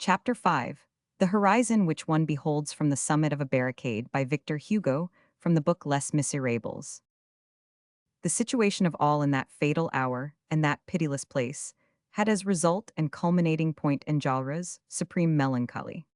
Chapter 5. The Horizon Which One Beholds from the Summit of a Barricade by Victor Hugo from the book Les Misérables. The situation of all in that fatal hour and that pitiless place had as result and culminating point Enjolras' supreme melancholy.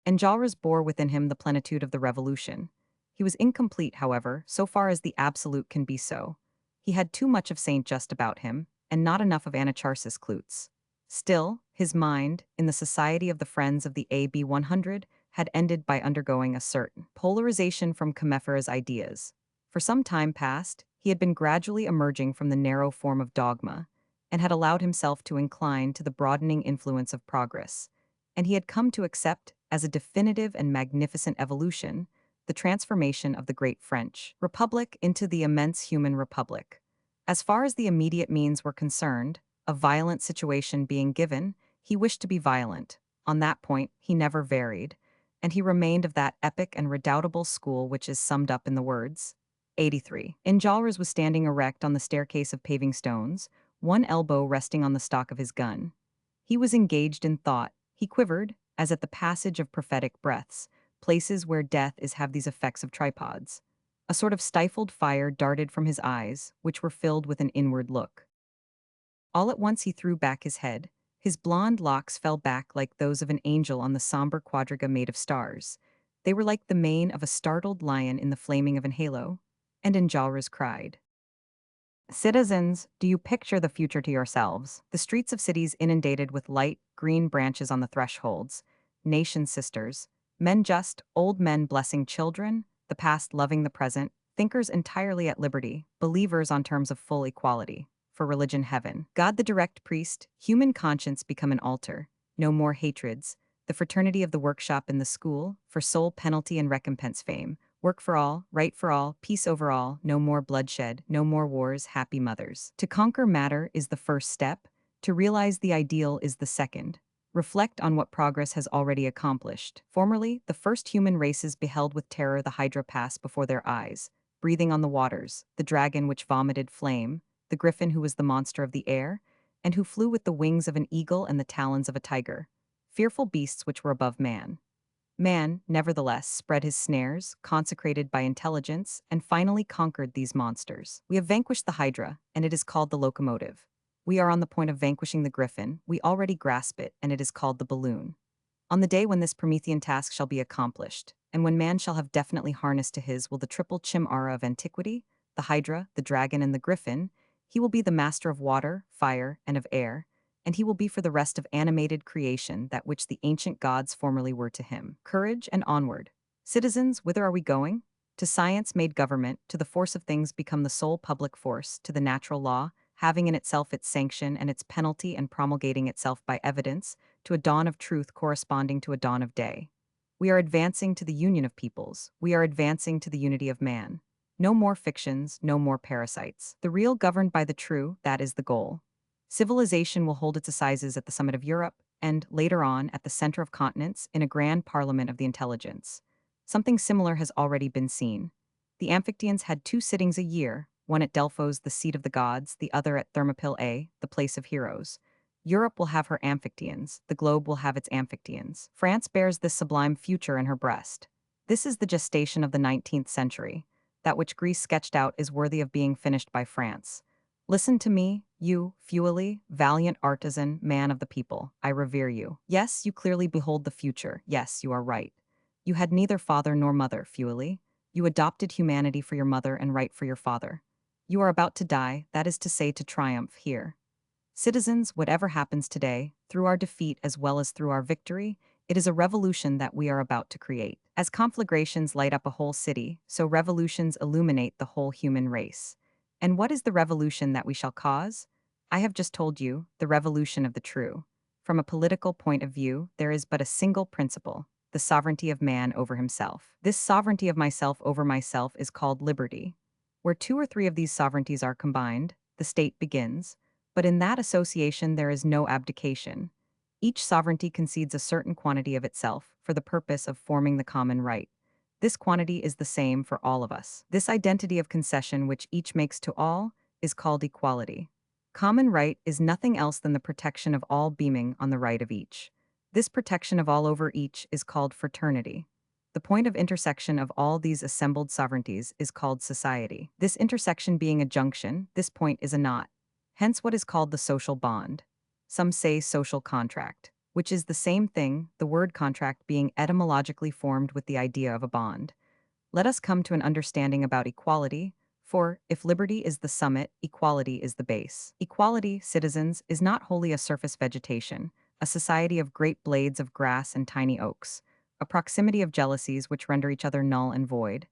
Enjolras bore within him the plenitude of the revolution. He was incomplete, however, so far as the absolute can be so. He had too much of Saint Just about him, and not enough of Anacharsis Cloots. Still, his mind, in the society of the friends of the AB 100, had ended by undergoing a certain polarization from Comefera's ideas. For some time past, he had been gradually emerging from the narrow form of dogma, and had allowed himself to incline to the broadening influence of progress, and he had come to accept, as a definitive and magnificent evolution, the transformation of the great French Republic into the immense human republic. As far as the immediate means were concerned, a violent situation being given, he wished to be violent. On that point, he never varied, and he remained of that epic and redoubtable school which is summed up in the words 83. Enjolras was standing erect on the staircase of paving stones, one elbow resting on the stock of his gun. He was engaged in thought. He quivered, as at the passage of prophetic breaths, places where death is have these effects of tripods. A sort of stifled fire darted from his eyes, which were filled with an inward look. All at once he threw back his head. His blonde locks fell back like those of an angel on the somber quadriga made of stars. They were like the mane of a startled lion in the flaming of an halo. And Enjolras cried, "Citizens, do you picture the future to yourselves? The streets of cities inundated with light, green branches on the thresholds, nation sisters, men just, old men blessing children, the past loving the present, thinkers entirely at liberty, believers on terms of full equality. For religion heaven, God the direct priest, human conscience become an altar, no more hatreds, the fraternity of the workshop in the school, for soul penalty and recompense fame, work for all, right for all, peace over all, no more bloodshed, no more wars, happy mothers. To conquer matter is the first step, to realize the ideal is the second. Reflect on what progress has already accomplished. Formerly, the first human races beheld with terror the hydra pass before their eyes, breathing on the waters, the dragon which vomited flame, the griffin who was the monster of the air, and who flew with the wings of an eagle and the talons of a tiger. Fearful beasts which were above man. Man, nevertheless, spread his snares, consecrated by intelligence, and finally conquered these monsters. We have vanquished the Hydra, and it is called the locomotive. We are on the point of vanquishing the griffin, we already grasp it, and it is called the balloon. On the day when this Promethean task shall be accomplished, and when man shall have definitely harnessed to his will the triple chimera of antiquity, the Hydra, the dragon, and the griffin, he will be the master of water, fire, and of air, and he will be for the rest of animated creation that which the ancient gods formerly were to him. Courage and onward. Citizens, whither are we going? To science made government, to the force of things become the sole public force, to the natural law, having in itself its sanction and its penalty and promulgating itself by evidence, to a dawn of truth corresponding to a dawn of day. We are advancing to the union of peoples. We are advancing to the unity of man. No more fictions, no more parasites. The real governed by the true, that is the goal. Civilization will hold its assizes at the summit of Europe, and, later on, at the center of continents, in a grand parliament of the intelligence. Something similar has already been seen. The Amphictyons had 2 sittings a year, one at Delphos, the seat of the gods, the other at Thermopylae A, the place of heroes. Europe will have her Amphictyons, the globe will have its Amphictyons. France bears this sublime future in her breast. This is the gestation of the 19th century. That which Greece sketched out is worthy of being finished by France. Listen to me, you, Feuilly, valiant artisan, man of the people, I revere you. Yes, you clearly behold the future. Yes, you are right. You had neither father nor mother, Feuilly. You adopted humanity for your mother and right for your father. You are about to die, that is to say to triumph, here. Citizens, whatever happens today, through our defeat as well as through our victory, it is a revolution that we are about to create. As conflagrations light up a whole city, so revolutions illuminate the whole human race. And what is the revolution that we shall cause? I have just told you, the revolution of the true. From a political point of view, there is but a single principle, the sovereignty of man over himself. This sovereignty of myself over myself is called liberty. Where 2 or 3 of these sovereignties are combined, the state begins, but in that association there is no abdication. Each sovereignty concedes a certain quantity of itself for the purpose of forming the common right. This quantity is the same for all of us. This identity of concession which each makes to all is called equality. Common right is nothing else than the protection of all beaming on the right of each. This protection of all over each is called fraternity. The point of intersection of all these assembled sovereignties is called society. This intersection being a junction, this point is a knot. Hence what is called the social bond. Some say social contract, which is the same thing, the word contract being etymologically formed with the idea of a bond. Let us come to an understanding about equality, for if liberty is the summit, equality is the base. Equality, citizens, is not wholly a surface vegetation, a society of great blades of grass and tiny oaks, a proximity of jealousies which render each other null and void.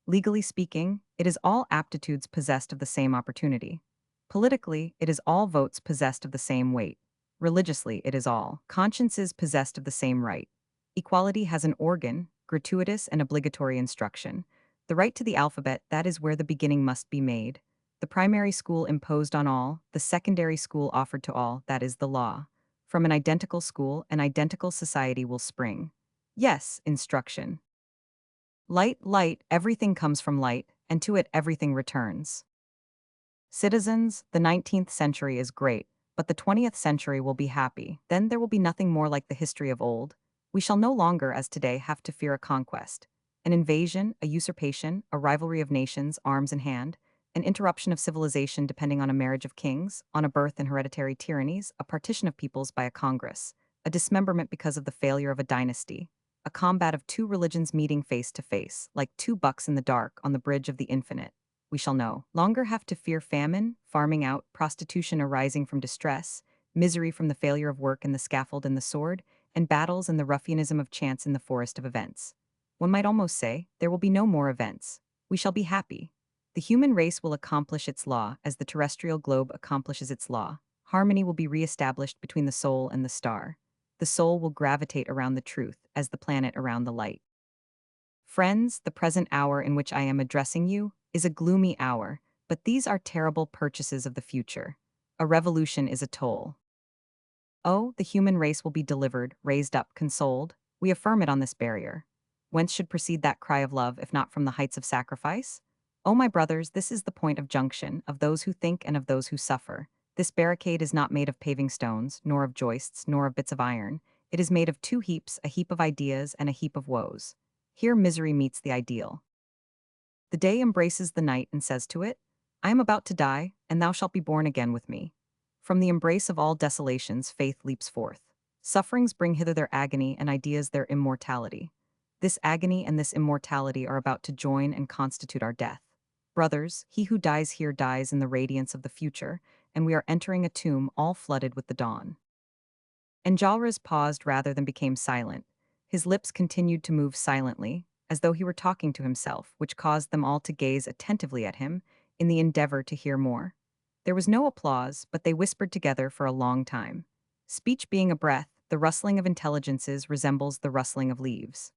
Legally speaking, it is all aptitudes possessed of the same opportunity. Politically, it is all votes possessed of the same weight. Religiously, it is all consciences possessed of the same right. Equality has an organ, gratuitous and obligatory instruction. The right to the alphabet, that is where the beginning must be made. The primary school imposed on all, the secondary school offered to all, that is the law. From an identical school, an identical society will spring. Yes, instruction. Light, light, everything comes from light, and to it everything returns. Citizens, the 19th century is great, but the 20th century will be happy. Then there will be nothing more like the history of old. We shall no longer, as today, have to fear a conquest, an invasion, a usurpation, a rivalry of nations, arms in hand, an interruption of civilization depending on a marriage of kings, on a birth and hereditary tyrannies, a partition of peoples by a congress, a dismemberment because of the failure of a dynasty, a combat of two religions meeting face to face, like two bucks in the dark on the bridge of the infinite. We shall no longer have to fear famine, farming out, prostitution arising from distress, misery from the failure of work and the scaffold and the sword, and battles and the ruffianism of chance in the forest of events. One might almost say, there will be no more events. We shall be happy. The human race will accomplish its law as the terrestrial globe accomplishes its law. Harmony will be re-established between the soul and the star. The soul will gravitate around the truth as the planet around the light. Friends, the present hour in which I am addressing you is a gloomy hour, but these are terrible purchases of the future. A revolution is a toll. Oh, the human race will be delivered, raised up, consoled. We affirm it on this barrier. Whence should proceed that cry of love, if not from the heights of sacrifice? Oh, my brothers, this is the point of junction, of those who think and of those who suffer. This barricade is not made of paving stones, nor of joists, nor of bits of iron. It is made of two heaps, a heap of ideas and a heap of woes. Here misery meets the ideal. The day embraces the night and says to it, I am about to die, and thou shalt be born again with me. From the embrace of all desolations, faith leaps forth. Sufferings bring hither their agony, and ideas their immortality. This agony and this immortality are about to join and constitute our death. Brothers, he who dies here dies in the radiance of the future, and we are entering a tomb all flooded with the dawn. Enjolras paused rather than became silent. His lips continued to move silently, as though he were talking to himself, which caused them all to gaze attentively at him, in the endeavor to hear more. There was no applause, but they whispered together for a long time. Speech being a breath, the rustling of intelligences resembles the rustling of leaves.